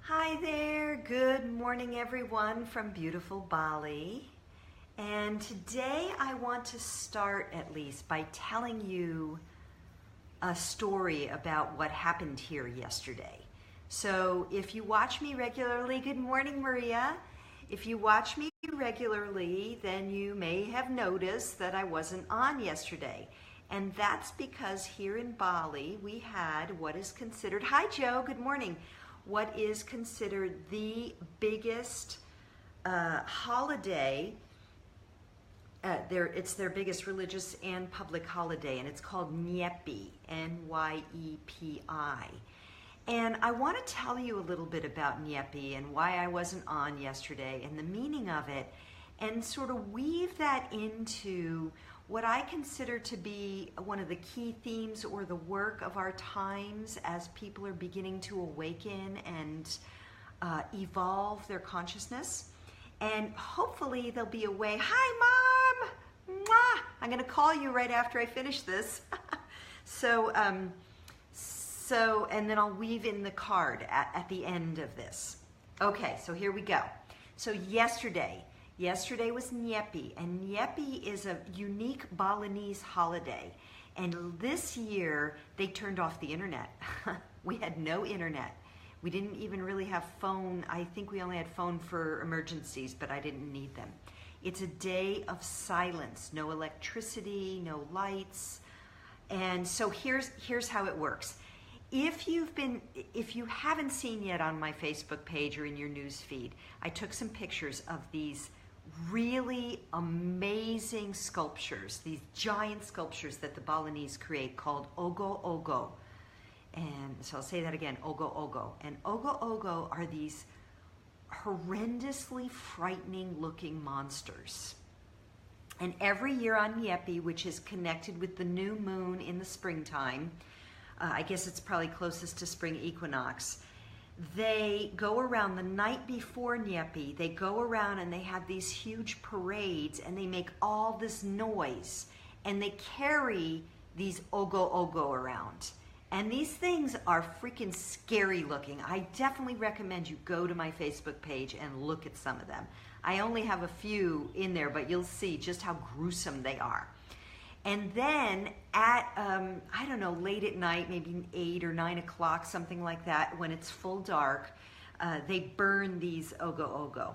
Hi there, good morning everyone from beautiful Bali. And today I want to start at least by telling you a story about what happened here yesterday. So if you watch me regularly, good morning Maria. If you watch me regularly, then you may have noticed that I wasn't on yesterday. And that's because here in Bali, we had what is considered, hi Joe, good morning. What is considered the biggest holiday. It's their biggest religious and public holiday, and it's called Nyepi, N-Y-E-P-I. And I want to tell you a little bit about Nyepi and why I wasn't on yesterday and the meaning of it, and sort of weave that into what I consider to be one of the key themes or the work of our times as people are beginning to awaken and evolve their consciousness. And hopefully there'll be a way, hi Mom! Mwah! I'm gonna call you right after I finish this. And then I'll weave in the card at the end of this. Okay, so here we go. So yesterday was Nyepi, and Nyepi is a unique Balinese holiday. And this year, they turned off the internet. We had no internet. We didn't even really have phone. I think we only had phone for emergencies, but I didn't need them. It's a day of silence, no electricity, no lights. And so here's how it works. If you haven't seen yet on my Facebook page or in your news feed, I took some pictures of these really amazing sculptures, these giant sculptures that the Balinese create called Ogoh Ogoh. And so I'll say that again, Ogoh Ogoh. And Ogoh Ogoh are these horrendously frightening looking monsters. And every year on Nyepi, which is connected with the new moon in the springtime, I guess it's probably closest to spring equinox, they go around the night before Nyepi, they go around and they have these huge parades and they make all this noise and they carry these Ogoh Ogoh around. And these things are freaking scary looking. I definitely recommend you go to my Facebook page and look at some of them. I only have a few in there, but you'll see just how gruesome they are. And then at, I don't know, late at night, maybe 8 or 9 o'clock, something like that, when it's full dark, they burn these Ogoh Ogoh.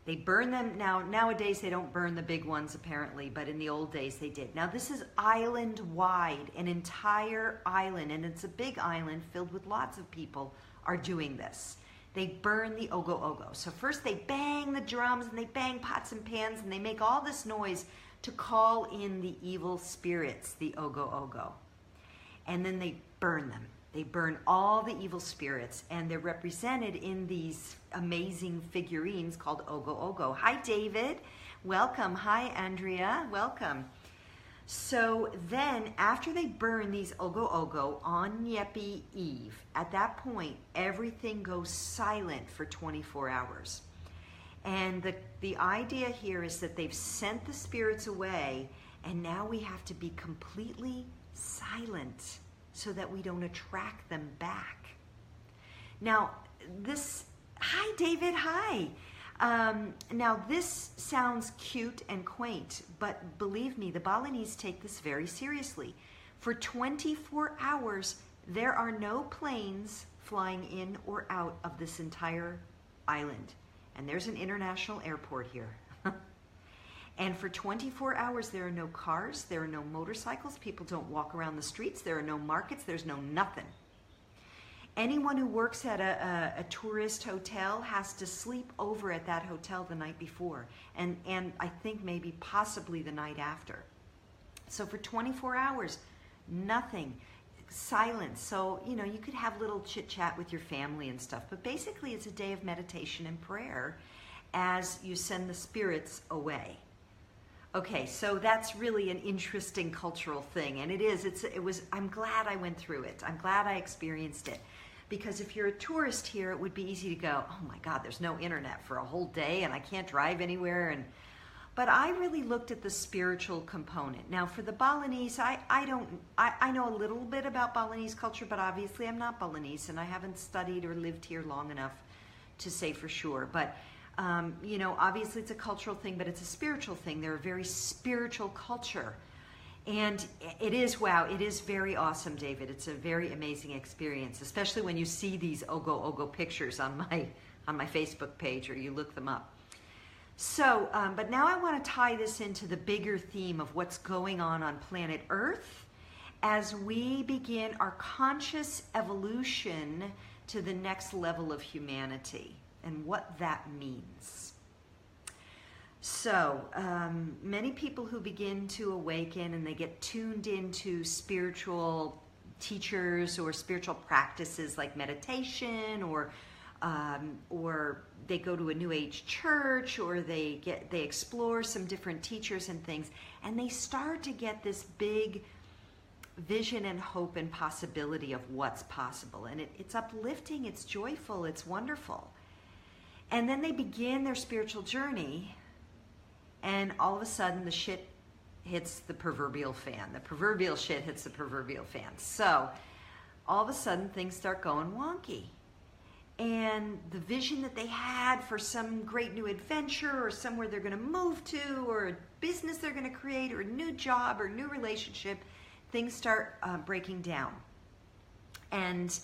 They burn them, nowadays they don't burn the big ones apparently, but in the old days they did. Now this is island-wide, an entire island, and it's a big island filled with lots of people are doing this. They burn the Ogoh Ogoh. So first they bang the drums and they bang pots and pans and they make all this noise to call in the evil spirits, the Ogoh Ogoh. And then they burn them. They burn all the evil spirits, and they're represented in these amazing figurines called Ogoh Ogoh. Hi, David. Welcome. Hi, Andrea. Welcome. So then, after they burn these Ogoh Ogoh on Nyepi Eve, at that point, everything goes silent for 24 hours. And the idea here is that they've sent the spirits away, and now we have to be completely silent so that we don't attract them back. Now, hi David, hi. Now this sounds cute and quaint, but believe me, the Balinese take this very seriously. For 24 hours, there are no planes flying in or out of this entire island. And there's an international airport here. And for 24 hours, there are no cars, there are no motorcycles, people don't walk around the streets, there are no markets, there's no nothing. Anyone who works at a tourist hotel has to sleep over at that hotel the night before, and I think maybe possibly the night after. So for 24 hours, nothing, silence. So, you know, you could have little chit chat with your family and stuff, but basically it's a day of meditation and prayer as you send the spirits away. Okay, so that's really an interesting cultural thing, and I'm glad I went through it. I'm glad I experienced it. Because if you're a tourist here, it would be easy to go, oh my God, there's no internet for a whole day and I can't drive anywhere. But I really looked at the spiritual component. Now for the Balinese, I know a little bit about Balinese culture, but obviously I'm not Balinese and I haven't studied or lived here long enough to say for sure. But, you know, obviously it's a cultural thing, but it's a spiritual thing. They're a very spiritual culture. And it is, wow, it is very awesome, David. It's a very amazing experience, especially when you see these Ogoh Ogoh pictures on my Facebook page, or you look them up. So, but now I want to tie this into the bigger theme of what's going on planet Earth as we begin our conscious evolution to the next level of humanity and what that means. So, many people who begin to awaken and they get tuned into spiritual teachers or spiritual practices like meditation, or they go to a New Age church, or they explore some different teachers and things, and they start to get this big vision and hope and possibility of what's possible. And it's uplifting, it's joyful, it's wonderful. And then they begin their spiritual journey, and all of a sudden the shit hits the proverbial fan. The proverbial shit hits the proverbial fan. So all of a sudden things start going wonky. And the vision that they had for some great new adventure, or somewhere they're going to move to, or a business they're going to create, or a new job, or new relationship, things start breaking down. And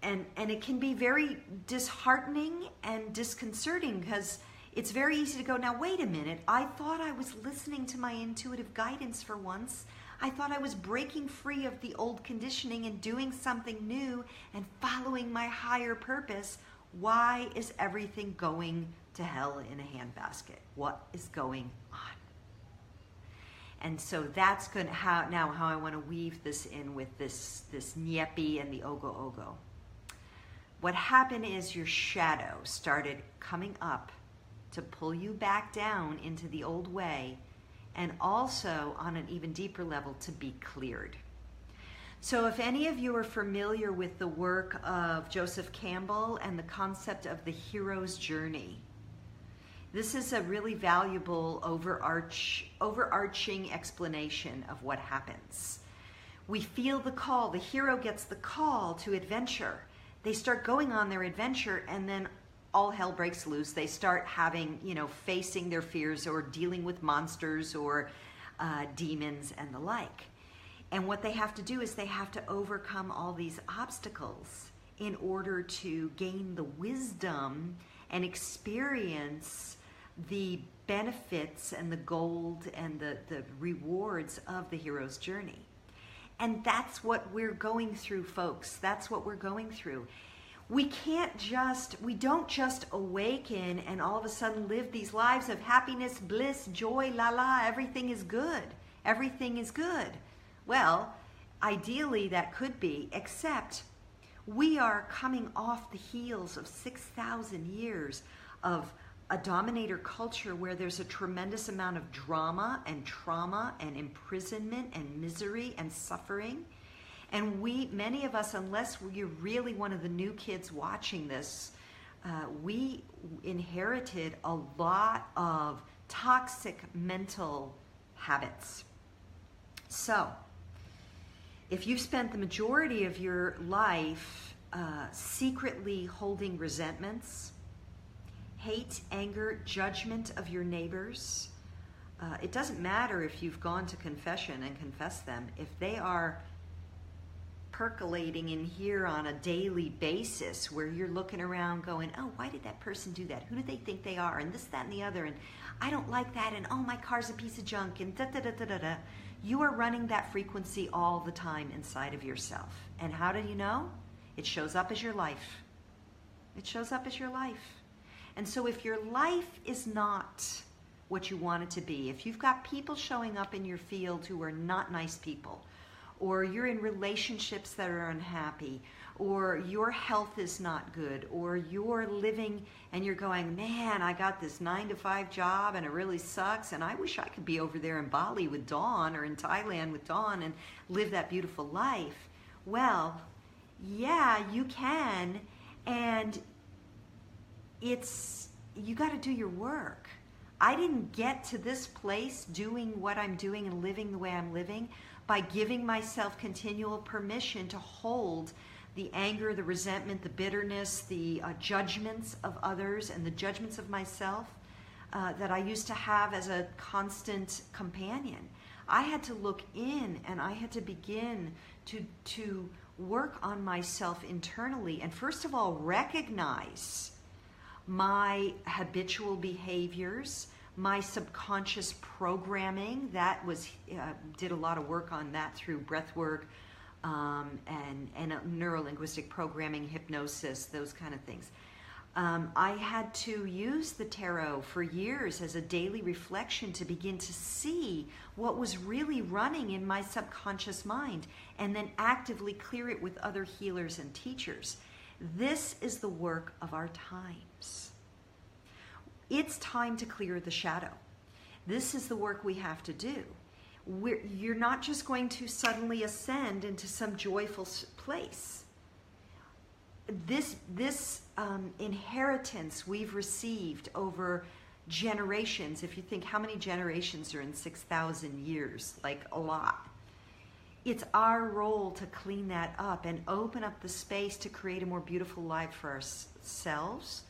it can be very disheartening and disconcerting, because it's very easy to go, now wait a minute, I thought I was listening to my intuitive guidance for once. I thought I was breaking free of the old conditioning and doing something new and following my higher purpose. Why is everything going to hell in a handbasket? What is going on? And so that's how I want to weave this in with this Nyepi and the Ogoh Ogoh. What happened is your shadow started coming up to pull you back down into the old way, and also on an even deeper level to be cleared. So if any of you are familiar with the work of Joseph Campbell and the concept of the hero's journey, this is a really valuable overarching explanation of what happens. We feel the call, the hero gets the call to adventure. They start going on their adventure, and then all hell breaks loose. They start having, facing their fears, or dealing with monsters or demons and the like. And what they have to do is they have to overcome all these obstacles in order to gain the wisdom and experience the benefits and the gold and the rewards of the hero's journey. And that's what we're going through, folks. That's what we're going through. We don't just awaken and all of a sudden live these lives of happiness, bliss, joy, everything is good. Everything is good. Well, ideally that could be, except we are coming off the heels of 6,000 years of a dominator culture where there's a tremendous amount of drama and trauma and imprisonment and misery and suffering. And many of us, unless you're really one of the new kids watching this, we inherited a lot of toxic mental habits. So, if you've spent the majority of your life secretly holding resentments, hate, anger, judgment of your neighbors, it doesn't matter if you've gone to confession and confessed them. If they are percolating in here on a daily basis, where you're looking around going, oh, why did that person do that? Who do they think they are? And this, that, and the other. And I don't like that. And oh, my car's a piece of junk. And da-da-da-da-da-da. You are running that frequency all the time inside of yourself. And how do you know? It shows up as your life. It shows up as your life. And so if your life is not what you want it to be, if you've got people showing up in your field who are not nice people, or you're in relationships that are unhappy, or your health is not good, or you're living and you're going, man, I got this 9-to-5 job and it really sucks, and I wish I could be over there in Bali with Dawn, or in Thailand with Dawn, and live that beautiful life. Well, yeah, you can, and you got to do your work. I didn't get to this place doing what I'm doing and living the way I'm living by giving myself continual permission to hold the anger, the resentment, the bitterness, the judgments of others, and the judgments of myself that I used to have as a constant companion. I had to look in, and I had to begin to work on myself internally, and first of all recognize my habitual behaviors, my subconscious programming. That was did a lot of work on that through breath work and neuro-linguistic programming, hypnosis, those kind of things. I had to use the tarot for years as a daily reflection to begin to see what was really running in my subconscious mind, and then actively clear it with other healers and teachers. This is the work of our times. It's time to clear the shadow. This is the work we have to do. You're not just going to suddenly ascend into some joyful place. This inheritance we've received over generations. If you think how many generations are in 6,000 years, like a lot. It's our role to clean that up and open up the space to create a more beautiful life for ourselves,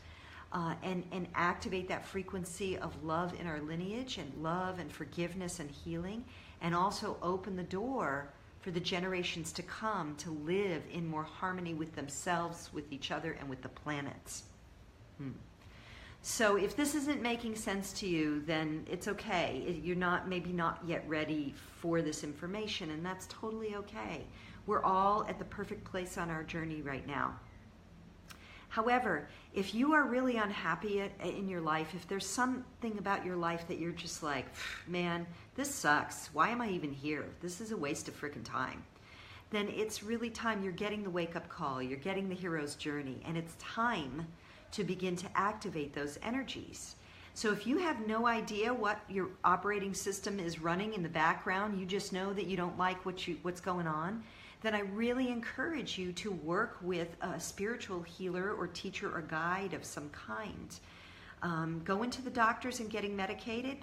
and activate that frequency of love in our lineage, and love and forgiveness and healing, and also open the door for the generations to come to live in more harmony with themselves, with each other, and with the planets. So if this isn't making sense to you, then it's okay. You're maybe not yet ready for this information, and that's totally okay. We're all at the perfect place on our journey right now. However, if you are really unhappy in your life, if there's something about your life that you're just like, man, this sucks. Why am I even here? This is a waste of freaking time. Then it's really time. You're getting the wake-up call. You're getting the hero's journey. And it's time to begin to activate those energies. So if you have no idea what your operating system is running in the background, you just know that you don't like what's going on, then I really encourage you to work with a spiritual healer or teacher or guide of some kind. Going to the doctors and getting medicated,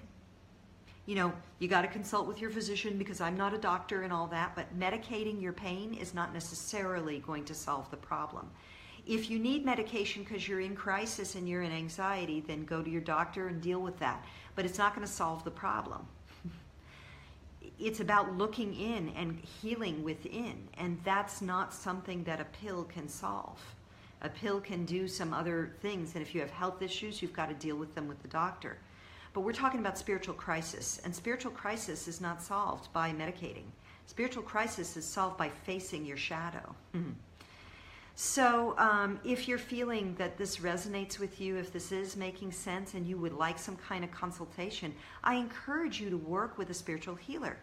you know, you got to consult with your physician, because I'm not a doctor and all that, but medicating your pain is not necessarily going to solve the problem. If you need medication because you're in crisis and you're in anxiety, then go to your doctor and deal with that. But it's not going to solve the problem. It's about looking in and healing within, and that's not something that a pill can solve. A pill can do some other things, and if you have health issues, you've got to deal with them with the doctor. But we're talking about spiritual crisis, and spiritual crisis is not solved by medicating. Spiritual crisis is solved by facing your shadow. So if you're feeling that this resonates with you, if this is making sense and you would like some kind of consultation, I encourage you to work with a spiritual healer.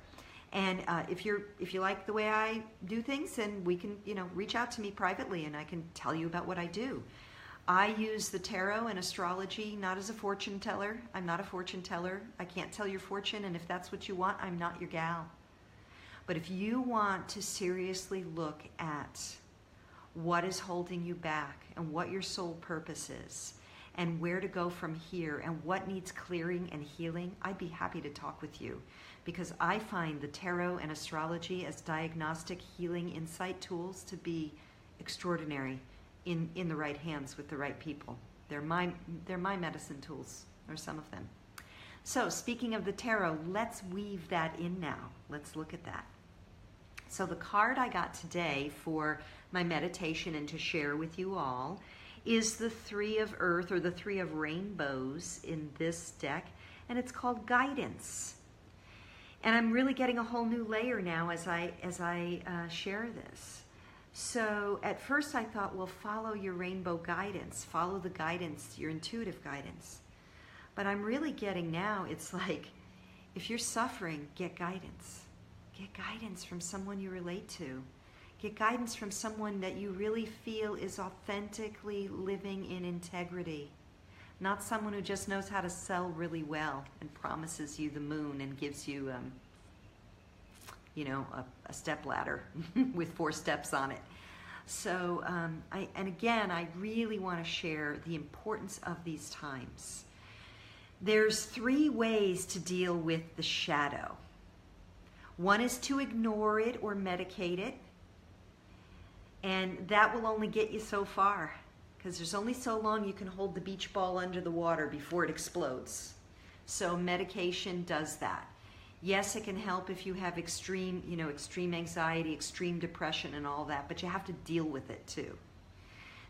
And if you like the way I do things, then we can, reach out to me privately and I can tell you about what I do. I use the tarot and astrology not as a fortune teller. I'm not a fortune teller. I can't tell your fortune, and if that's what you want, I'm not your gal. But if you want to seriously look at what is holding you back and what your soul purpose is and where to go from here and what needs clearing and healing, I'd be happy to talk with you, because I find the tarot and astrology as diagnostic healing insight tools to be extraordinary in the right hands with the right people. They're my medicine tools, or some of them. So speaking of the tarot, let's weave that in now. Let's look at that. So the card I got today for my meditation and to share with you all is the Three of Earth, or the Three of Rainbows in this deck, and it's called Guidance. And I'm really getting a whole new layer now as I share this. So at first I thought, well, follow your rainbow guidance, follow the guidance, your intuitive guidance. But I'm really getting now, it's like, if you're suffering, get guidance. Get guidance from someone you relate to. Get guidance from someone that you really feel is authentically living in integrity. Not someone who just knows how to sell really well and promises you the moon and gives you, a step ladder with 4 steps on it. So, I really want to share the importance of these times. There's 3 ways to deal with the shadow. One is to ignore it or medicate it. And that will only get you so far, because there's only so long you can hold the beach ball under the water before it explodes. So medication does that. Yes, it can help if you have extreme anxiety, extreme depression and all that, but you have to deal with it too.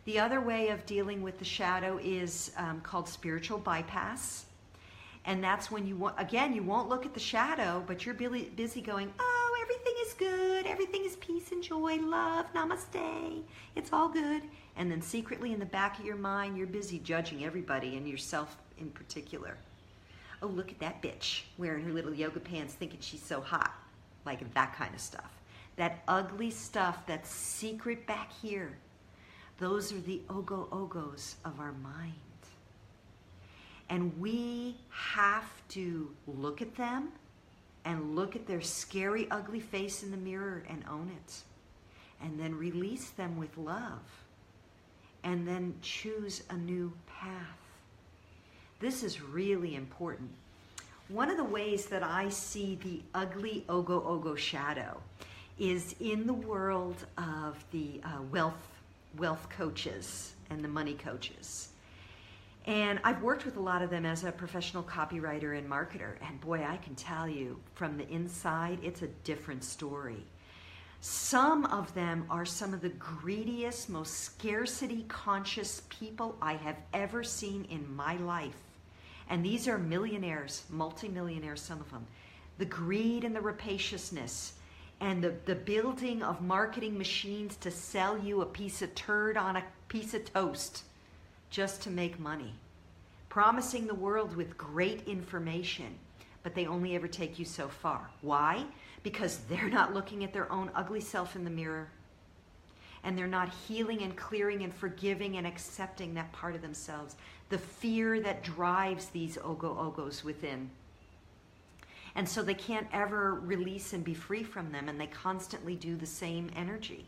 The other way of dealing with the shadow is called spiritual bypass. And that's when you won't look at the shadow, but you're busy going, oh, everything is good, everything is peace and joy, love, namaste, it's all good. And then secretly in the back of your mind, you're busy judging everybody and yourself in particular. Oh, look at that bitch wearing her little yoga pants thinking she's so hot. Like that kind of stuff. That ugly stuff that's secret back here. Those are the Ogoh Ogohs of our mind. And we have to look at them and look at their scary, ugly face in the mirror and own it. And then release them with love. And then choose a new path. This is really important. One of the ways that I see the ugly Ogoh Ogoh shadow is in the world of the wealth coaches and the money coaches. And I've worked with a lot of them as a professional copywriter and marketer. And boy, I can tell you from the inside, it's a different story. Some of them are some of the greediest, most scarcity conscious people I have ever seen in my life. And these are millionaires, multimillionaires, some of them. The greed and the rapaciousness and the building of marketing machines to sell you a piece of turd on a piece of toast just to make money. Promising the world with great information, but they only ever take you so far. Why? Because they're not looking at their own ugly self in the mirror. And they're not healing and clearing and forgiving and accepting that part of themselves. The fear that drives these Ogoh Ogohs within. And so they can't ever release and be free from them, and they constantly do the same energy.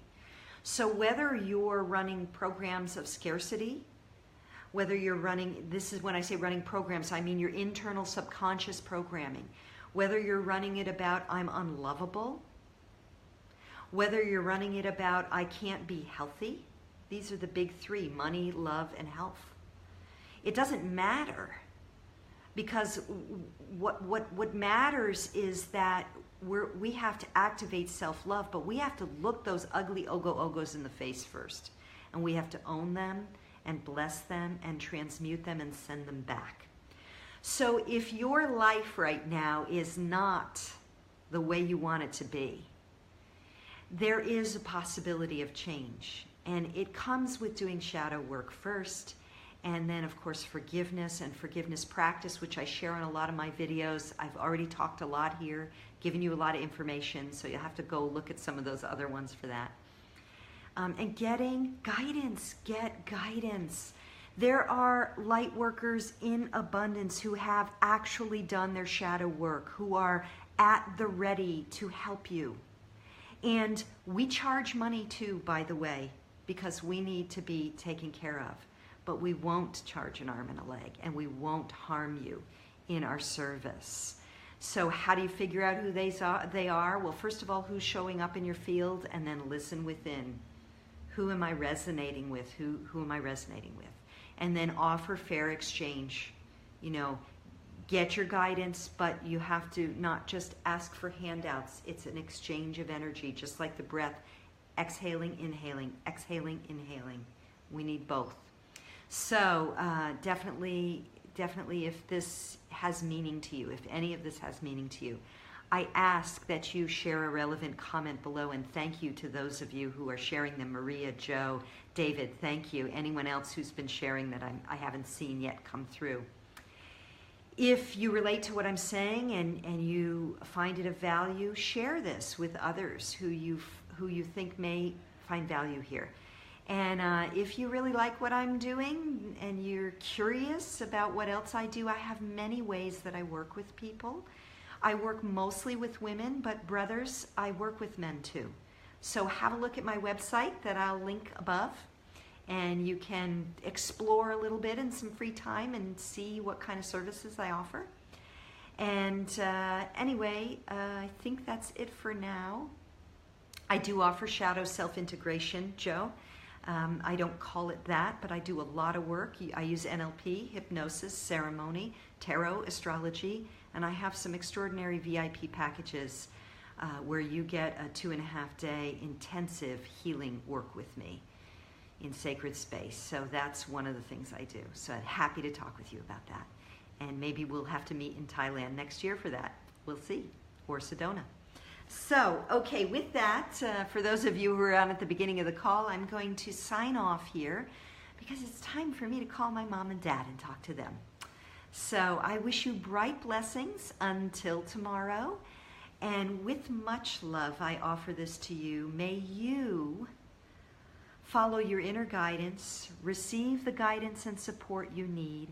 So whether you're running programs of scarcity, whether you're running, this is when I say running programs, I mean your internal subconscious programming. Whether you're running it about I'm unlovable, whether you're running it about I can't be healthy, these are the big three: money, love, and health. It doesn't matter, because what matters is that we have to activate self-love, but we have to look those ugly Ogoh Ogohs in the face first. And we have to own them and bless them and transmute them and send them back. So if your life right now is not the way you want it to be, there is a possibility of change. And it comes with doing shadow work first. And then, of course, forgiveness and forgiveness practice, which I share on a lot of my videos. I've already talked a lot here, given you a lot of information, so you'll have to go look at some of those other ones for that. And getting guidance, get guidance. There are light workers in abundance who have actually done their shadow work, who are at the ready to help you. And we charge money too, by the way, because we need to be taken care of. But we won't charge an arm and a leg, and we won't harm you in our service. So how do you figure out who they are? Well, first of all, who's showing up in your field, and then listen within. Who am I resonating with? Who am I resonating with? And then offer fair exchange. You know, get your guidance, but you have to not just ask for handouts. It's an exchange of energy, just like the breath. Exhaling, inhaling, exhaling, inhaling. We need both. So definitely if this has meaning to you, if any of this has meaning to you, I ask that you share a relevant comment below, and thank you to those of you who are sharing them. Maria, Joe, David, thank you. Anyone else who's been sharing that I haven't seen yet come through. If you relate to what I'm saying and you find it of value, share this with others who you think may find value here. And if you really like what I'm doing and you're curious about what else I do, I have many ways that I work with people. I work mostly with women, but brothers, I work with men too. So have a look at my website that I'll link above, and you can explore a little bit in some free time and see what kind of services I offer. And anyway, I think that's it for now. I do offer shadow self-integration, Joe. I don't call it that, but I do a lot of work. I use NLP, hypnosis, ceremony, tarot, astrology, and I have some extraordinary VIP packages where you get a 2.5-day intensive healing work with me in sacred space. So that's one of the things I do. So I'm happy to talk with you about that. And maybe we'll have to meet in Thailand next year for that. We'll see. Or Sedona. So, okay, with that, for those of you who were on at the beginning of the call, I'm going to sign off here because it's time for me to call my mom and dad and talk to them. So I wish you bright blessings until tomorrow. And with much love, I offer this to you. May you follow your inner guidance, receive the guidance and support you need,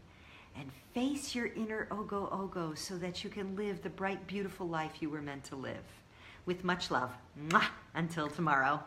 and face your inner Ogoh Ogohs so that you can live the bright, beautiful life you were meant to live. With much love. Mwah! Until tomorrow.